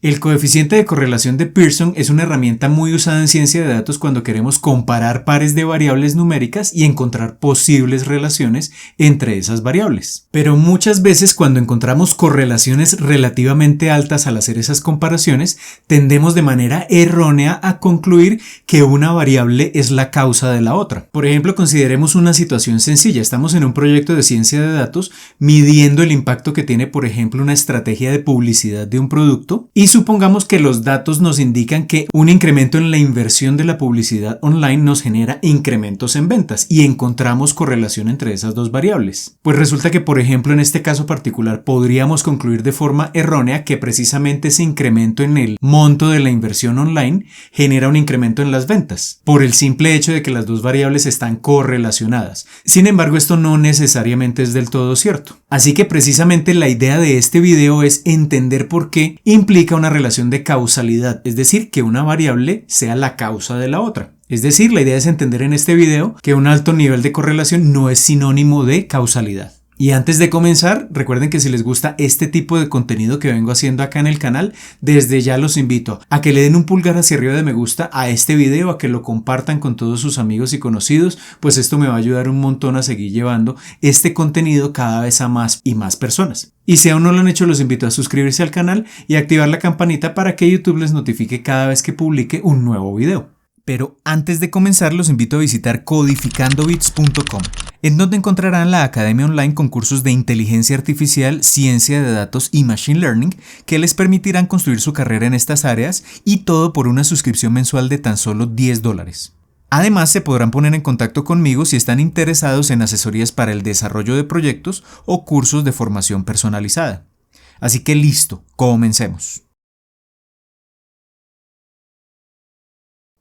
El coeficiente de correlación de Pearson es una herramienta muy usada en ciencia de datos cuando queremos comparar pares de variables numéricas y encontrar posibles relaciones entre esas variables. Pero muchas veces cuando encontramos correlaciones relativamente altas al hacer esas comparaciones, tendemos de manera errónea a concluir que una variable es la causa de la otra. Por ejemplo, consideremos una situación sencilla. Estamos en un proyecto de ciencia de datos midiendo el impacto que tiene, por ejemplo, una estrategia de publicidad de un producto y supongamos que los datos nos indican que un incremento en la inversión de la publicidad online nos genera incrementos en ventas y encontramos correlación entre esas dos variables. Pues resulta que, por ejemplo, en este caso particular podríamos concluir de forma errónea que precisamente ese incremento en el monto de la inversión online genera un incremento en las ventas, por el simple hecho de que las dos variables están correlacionadas. Sin embargo, esto no necesariamente es del todo cierto. Así que precisamente la idea de este video es entender por qué implica una relación de causalidad, es decir, que una variable sea la causa de la otra. Es decir, la idea es entender en este video que un alto nivel de correlación no es sinónimo de causalidad. Y antes de comenzar, recuerden que si les gusta este tipo de contenido que vengo haciendo acá en el canal, desde ya los invito a que le den un pulgar hacia arriba de me gusta a este video, a que lo compartan con todos sus amigos y conocidos, pues esto me va a ayudar un montón a seguir llevando este contenido cada vez a más y más personas. Y si aún no lo han hecho, los invito a suscribirse al canal y activar la campanita para que YouTube les notifique cada vez que publique un nuevo video. Pero antes de comenzar, los invito a visitar codificandobits.com, en donde encontrarán la academia online con cursos de inteligencia artificial, ciencia de datos y machine learning que les permitirán construir su carrera en estas áreas, y todo por una suscripción mensual de tan solo $10. Además, se podrán poner en contacto conmigo si están interesados en asesorías para el desarrollo de proyectos o cursos de formación personalizada. Así que listo, comencemos.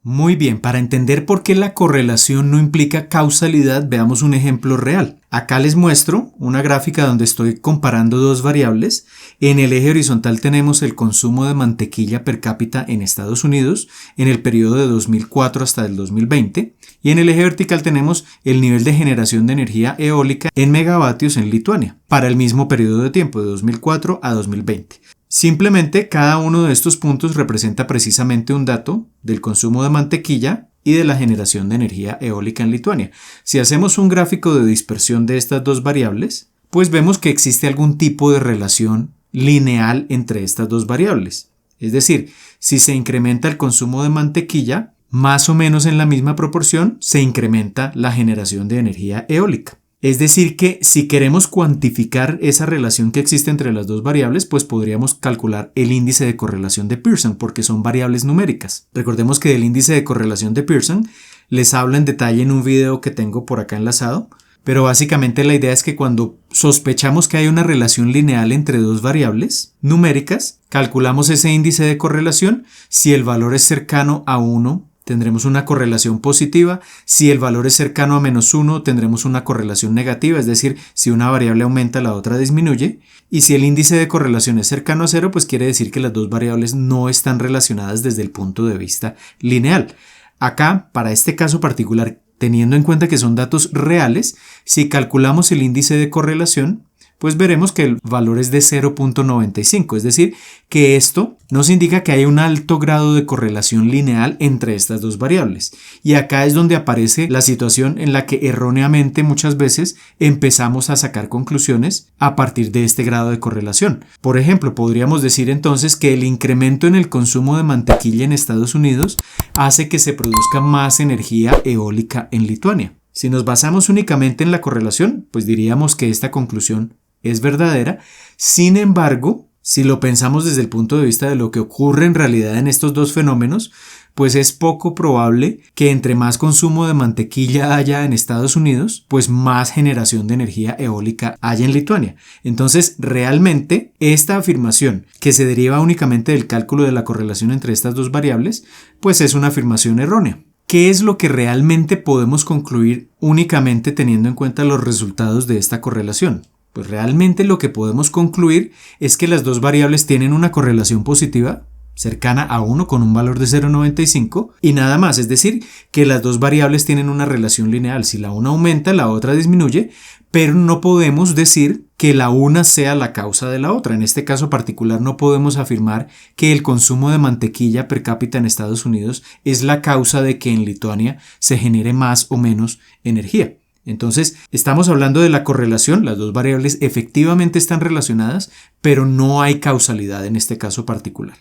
Muy bien, para entender por qué la correlación no implica causalidad, veamos un ejemplo real. Acá les muestro una gráfica donde estoy comparando dos variables. En el eje horizontal tenemos el consumo de mantequilla per cápita en Estados Unidos en el periodo de 2004 hasta el 2020 y en el eje vertical tenemos el nivel de generación de energía eólica en megavatios en Lituania para el mismo periodo de tiempo, de 2004 a 2020. Simplemente cada uno de estos puntos representa precisamente un dato del consumo de mantequilla y de la generación de energía eólica en Lituania. Si hacemos un gráfico de dispersión de estas dos variables, pues vemos que existe algún tipo de relación lineal entre estas dos variables. Es decir, si se incrementa el consumo de mantequilla, más o menos en la misma proporción se incrementa la generación de energía eólica. Es decir que si queremos cuantificar esa relación que existe entre las dos variables, pues podríamos calcular el índice de correlación de Pearson, porque son variables numéricas. Recordemos que del índice de correlación de Pearson les hablo en detalle en un video que tengo por acá enlazado, pero básicamente la idea es que cuando sospechamos que hay una relación lineal entre dos variables numéricas, calculamos ese índice de correlación. Si el valor es cercano a 1, tendremos una correlación positiva. Si el valor es cercano a -1, tendremos una correlación negativa, es decir, si una variable aumenta, la otra disminuye. Y si el índice de correlación es cercano a 0, pues quiere decir que las dos variables no están relacionadas desde el punto de vista lineal. Acá, para este caso particular, teniendo en cuenta que son datos reales, si calculamos el índice de correlación, pues veremos que el valor es de 0.95, es decir, que esto nos indica que hay un alto grado de correlación lineal entre estas dos variables. Y acá es donde aparece la situación en la que erróneamente muchas veces empezamos a sacar conclusiones a partir de este grado de correlación. Por ejemplo, podríamos decir entonces que el incremento en el consumo de mantequilla en Estados Unidos hace que se produzca más energía eólica en Lituania. Si nos basamos únicamente en la correlación, pues diríamos que esta conclusión es verdadera. Sin embargo, si lo pensamos desde el punto de vista de lo que ocurre en realidad en estos dos fenómenos, pues es poco probable que entre más consumo de mantequilla haya en Estados Unidos, pues más generación de energía eólica haya en Lituania. Entonces, realmente, esta afirmación, que se deriva únicamente del cálculo de la correlación entre estas dos variables, pues es una afirmación errónea. ¿Qué es lo que realmente podemos concluir únicamente teniendo en cuenta los resultados de esta correlación? Pues realmente lo que podemos concluir es que las dos variables tienen una correlación positiva, cercana a 1 con un valor de 0,95 y nada más, es decir, que las dos variables tienen una relación lineal. Si la una aumenta, la otra disminuye, pero no podemos decir que la una sea la causa de la otra. En este caso particular no podemos afirmar que el consumo de mantequilla per cápita en Estados Unidos es la causa de que en Lituania se genere más o menos energía. Entonces, estamos hablando de la correlación, las dos variables efectivamente están relacionadas, pero no hay causalidad en este caso particular.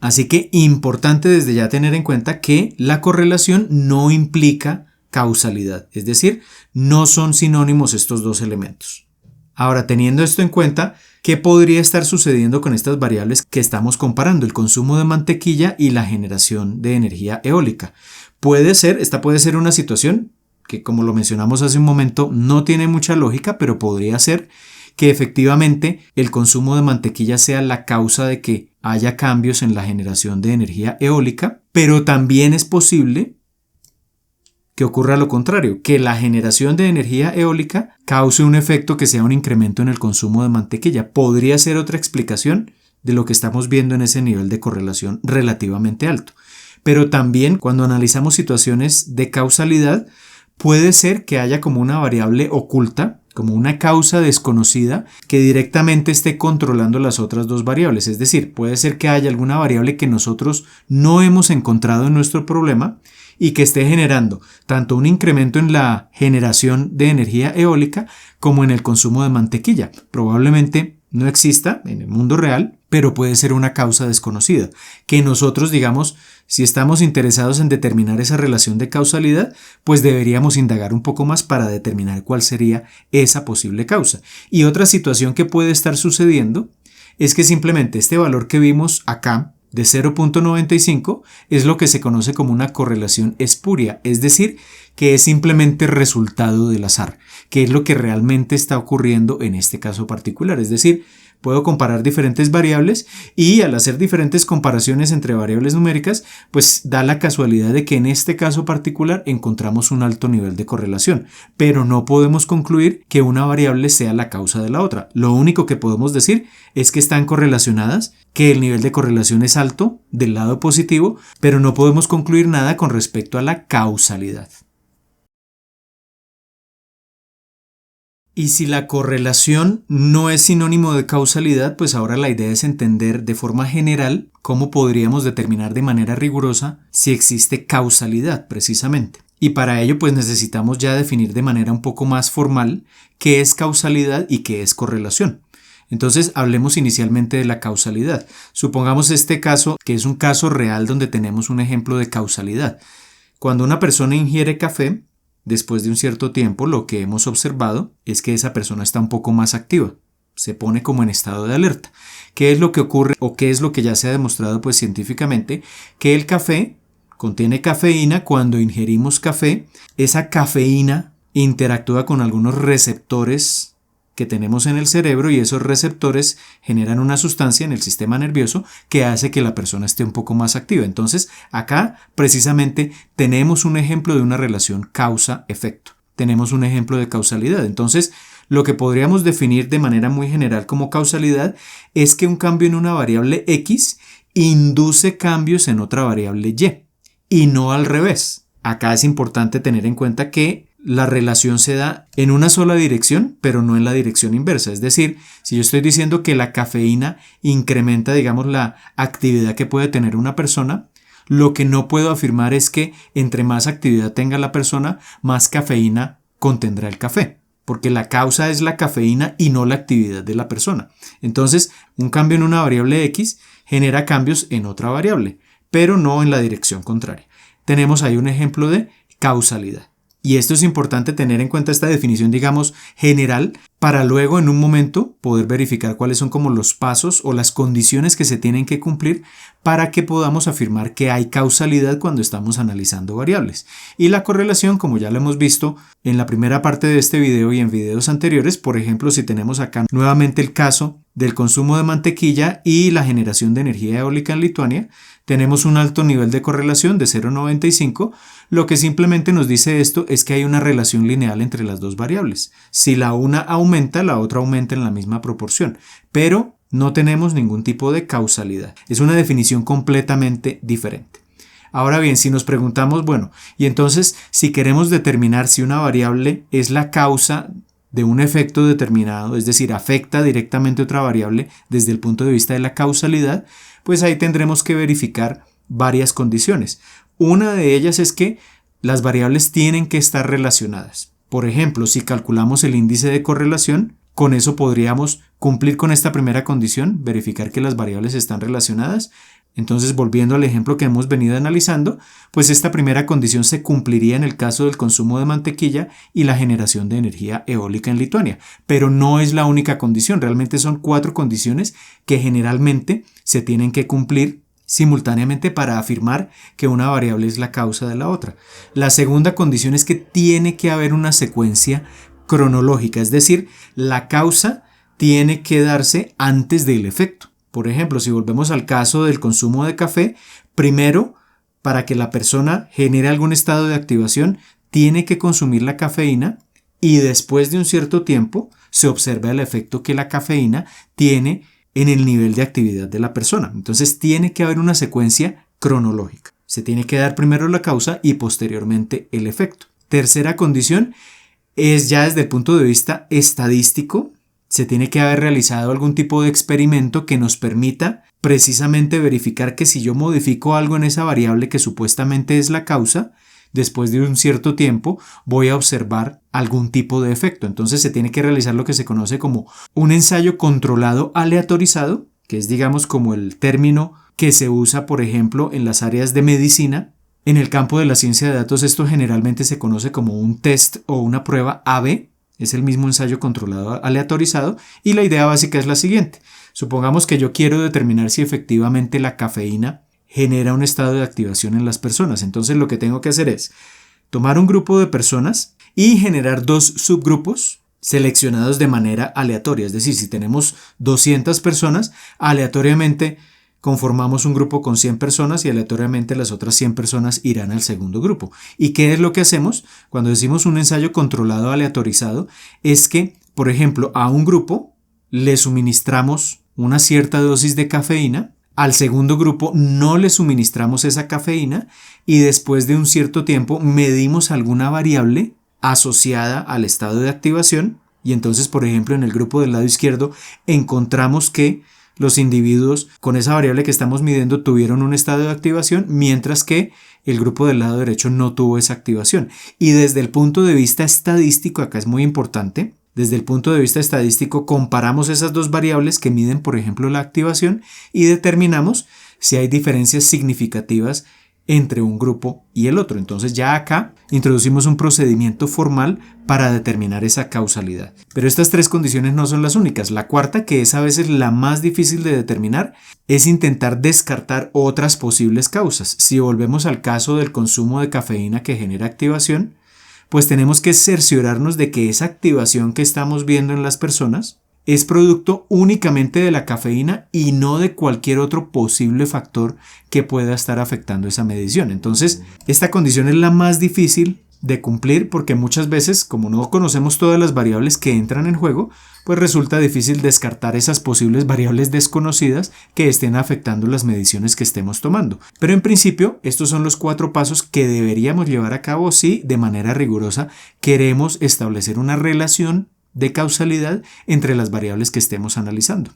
Así que importante desde ya tener en cuenta que la correlación no implica causalidad, es decir, no son sinónimos estos dos elementos. Ahora, teniendo esto en cuenta, ¿qué podría estar sucediendo con estas variables que estamos comparando? El consumo de mantequilla y la generación de energía eólica. Esta puede ser una situación que, como lo mencionamos hace un momento, no tiene mucha lógica, pero podría ser que efectivamente el consumo de mantequilla sea la causa de que haya cambios en la generación de energía eólica, pero también es posible que ocurra lo contrario, que la generación de energía eólica cause un efecto que sea un incremento en el consumo de mantequilla. Podría ser otra explicación de lo que estamos viendo en ese nivel de correlación relativamente alto. Pero también cuando analizamos situaciones de causalidad, puede ser que haya como una variable oculta, como una causa desconocida que directamente esté controlando las otras dos variables. Es decir, puede ser que haya alguna variable que nosotros no hemos encontrado en nuestro problema y que esté generando tanto un incremento en la generación de energía eólica como en el consumo de mantequilla. Probablemente no exista en el mundo real, pero puede ser una causa desconocida, que nosotros, digamos, si estamos interesados en determinar esa relación de causalidad, pues deberíamos indagar un poco más para determinar cuál sería esa posible causa. Y otra situación que puede estar sucediendo es que simplemente este valor que vimos acá, de 0,95, es lo que se conoce como una correlación espuria, es decir, que es simplemente resultado del azar, que es lo que realmente está ocurriendo en este caso particular. Es decir, puedo comparar diferentes variables y al hacer diferentes comparaciones entre variables numéricas, pues da la casualidad de que en este caso particular encontramos un alto nivel de correlación, pero no podemos concluir que una variable sea la causa de la otra. Lo único que podemos decir es que están correlacionadas, que el nivel de correlación es alto del lado positivo, pero no podemos concluir nada con respecto a la causalidad. Y si la correlación no es sinónimo de causalidad, pues ahora la idea es entender de forma general cómo podríamos determinar de manera rigurosa si existe causalidad precisamente. Y para ello pues necesitamos ya definir de manera un poco más formal qué es causalidad y qué es correlación. Entonces hablemos inicialmente de la causalidad. Supongamos este caso que es un caso real donde tenemos un ejemplo de causalidad. Cuando una persona ingiere café, después de un cierto tiempo, lo que hemos observado es que esa persona está un poco más activa, se pone como en estado de alerta. ¿Qué es lo que ocurre o qué es lo que ya se ha demostrado pues científicamente? Que el café contiene cafeína. Cuando ingerimos café, esa cafeína interactúa con algunos receptores que tenemos en el cerebro y esos receptores generan una sustancia en el sistema nervioso que hace que la persona esté un poco más activa. Entonces, acá precisamente tenemos un ejemplo de una relación causa-efecto. Tenemos un ejemplo de causalidad. Entonces, lo que podríamos definir de manera muy general como causalidad es que un cambio en una variable X induce cambios en otra variable Y no al revés. Acá es importante tener en cuenta que la relación se da en una sola dirección, pero no en la dirección inversa. Es decir, si yo estoy diciendo que la cafeína incrementa, digamos, la actividad que puede tener una persona, lo que no puedo afirmar es que entre más actividad tenga la persona, más cafeína contendrá el café, porque la causa es la cafeína y no la actividad de la persona. Entonces, un cambio en una variable X genera cambios en otra variable, pero no en la dirección contraria. Tenemos ahí un ejemplo de causalidad. Y esto es importante tener en cuenta esta definición, digamos, general, para luego en un momento poder verificar cuáles son como los pasos o las condiciones que se tienen que cumplir para que podamos afirmar que hay causalidad cuando estamos analizando variables. Y la correlación, como ya lo hemos visto en la primera parte de este video y en videos anteriores, por ejemplo, si tenemos acá nuevamente el caso del consumo de mantequilla y la generación de energía eólica en Lituania, tenemos un alto nivel de correlación de 0,95. Lo que simplemente nos dice esto es que hay una relación lineal entre las dos variables. Si la una aumenta, la otra aumenta en la misma proporción. Pero no tenemos ningún tipo de causalidad. Es una definición completamente diferente. Ahora bien, si nos preguntamos, bueno, y entonces si queremos determinar si una variable es la causa de un efecto determinado, es decir, afecta directamente a otra variable desde el punto de vista de la causalidad, pues ahí tendremos que verificar varias condiciones. Una de ellas es que las variables tienen que estar relacionadas. Por ejemplo, si calculamos el índice de correlación, con eso podríamos cumplir con esta primera condición, verificar que las variables están relacionadas. Entonces, volviendo al ejemplo que hemos venido analizando, pues esta primera condición se cumpliría en el caso del consumo de mantequilla y la generación de energía eólica en Lituania. Pero no es la única condición, realmente son 4 condiciones que generalmente se tienen que cumplir simultáneamente para afirmar que una variable es la causa de la otra. La segunda condición es que tiene que haber una secuencia cronológica, es decir, la causa tiene que darse antes del efecto. Por ejemplo, si volvemos al caso del consumo de café, primero, para que la persona genere algún estado de activación, tiene que consumir la cafeína y después de un cierto tiempo se observa el efecto que la cafeína tiene en el nivel de actividad de la persona. Entonces tiene que haber una secuencia cronológica. Se tiene que dar primero la causa y posteriormente el efecto. Tercera condición es ya desde el punto de vista estadístico. Se tiene que haber realizado algún tipo de experimento que nos permita precisamente verificar que si yo modifico algo en esa variable que supuestamente es la causa, después de un cierto tiempo voy a observar algún tipo de efecto. Entonces se tiene que realizar lo que se conoce como un ensayo controlado aleatorizado, que es digamos como el término que se usa por ejemplo en las áreas de medicina. En el campo de la ciencia de datos esto generalmente se conoce como un test o una prueba A/B. Es el mismo ensayo controlado aleatorizado y la idea básica es la siguiente. Supongamos que yo quiero determinar si efectivamente la cafeína genera un estado de activación en las personas. Entonces lo que tengo que hacer es tomar un grupo de personas y generar 2 subgrupos seleccionados de manera aleatoria. Es decir, si tenemos 200 personas, aleatoriamente conformamos un grupo con 100 personas y aleatoriamente las otras 100 personas irán al segundo grupo. ¿Y qué es lo que hacemos? Cuando decimos un ensayo controlado aleatorizado, es que, por ejemplo, a un grupo le suministramos una cierta dosis de cafeína, al segundo grupo no le suministramos esa cafeína y después de un cierto tiempo medimos alguna variable asociada al estado de activación y entonces, por ejemplo, en el grupo del lado izquierdo encontramos que los individuos con esa variable que estamos midiendo tuvieron un estado de activación, mientras que el grupo del lado derecho no tuvo esa activación. Y desde el punto de vista estadístico, acá es muy importante, desde el punto de vista estadístico comparamos esas 2 variables que miden, por ejemplo, la activación y determinamos si hay diferencias significativas entre un grupo y el otro. Entonces ya acá introducimos un procedimiento formal para determinar esa causalidad. Pero estas 3 condiciones no son las únicas. La cuarta, que es a veces la más difícil de determinar, es intentar descartar otras posibles causas. Si volvemos al caso del consumo de cafeína que genera activación, pues tenemos que cerciorarnos de que esa activación que estamos viendo en las personas es producto únicamente de la cafeína y no de cualquier otro posible factor que pueda estar afectando esa medición. Entonces, esta condición es la más difícil de cumplir porque muchas veces, como no conocemos todas las variables que entran en juego, pues resulta difícil descartar esas posibles variables desconocidas que estén afectando las mediciones que estemos tomando. Pero en principio, estos son los 4 pasos que deberíamos llevar a cabo si de manera rigurosa queremos establecer una relación de causalidad entre las variables que estemos analizando.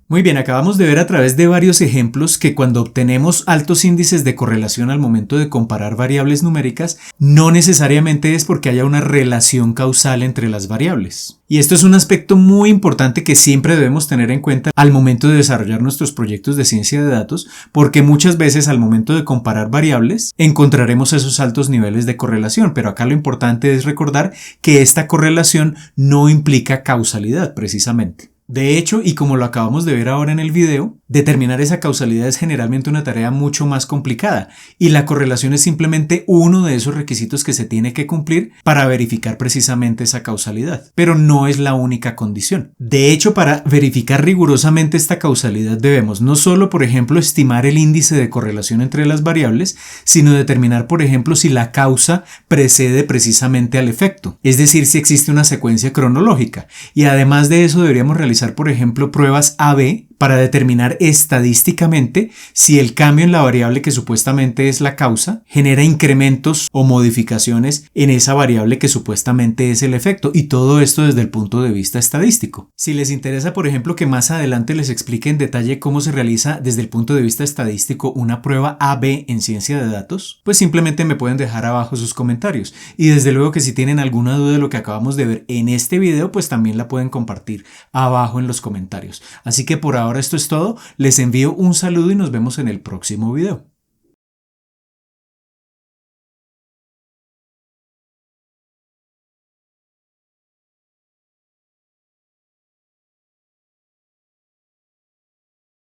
Muy bien, acabamos de ver a través de varios ejemplos que cuando obtenemos altos índices de correlación al momento de comparar variables numéricas, no necesariamente es porque haya una relación causal entre las variables. Y esto es un aspecto muy importante que siempre debemos tener en cuenta al momento de desarrollar nuestros proyectos de ciencia de datos, porque muchas veces al momento de comparar variables encontraremos esos altos niveles de correlación, pero acá lo importante es recordar que esta correlación no implica causalidad precisamente. De hecho, y como lo acabamos de ver ahora en el video, Determinar esa causalidad es generalmente una tarea mucho más complicada y la correlación es simplemente uno de esos requisitos que se tiene que cumplir para verificar precisamente esa causalidad, pero no es la única condición. De hecho, para verificar rigurosamente esta causalidad debemos no solo, por ejemplo, estimar el índice de correlación entre las variables, sino determinar, por ejemplo, si la causa precede precisamente al efecto, es decir, si existe una secuencia cronológica. Y además de eso deberíamos realizar, por ejemplo, pruebas A/B para determinar estadísticamente si el cambio en la variable que supuestamente es la causa genera incrementos o modificaciones en esa variable que supuestamente es el efecto, y todo esto desde el punto de vista estadístico. Si les interesa, por ejemplo, que más adelante les explique en detalle cómo se realiza desde el punto de vista estadístico una prueba A/B en ciencia de datos, pues simplemente me pueden dejar abajo sus comentarios, y desde luego que si tienen alguna duda de lo que acabamos de ver en este video, pues también la pueden compartir abajo en los comentarios. Así que por ahora esto es todo, les envío un saludo y nos vemos en el próximo video.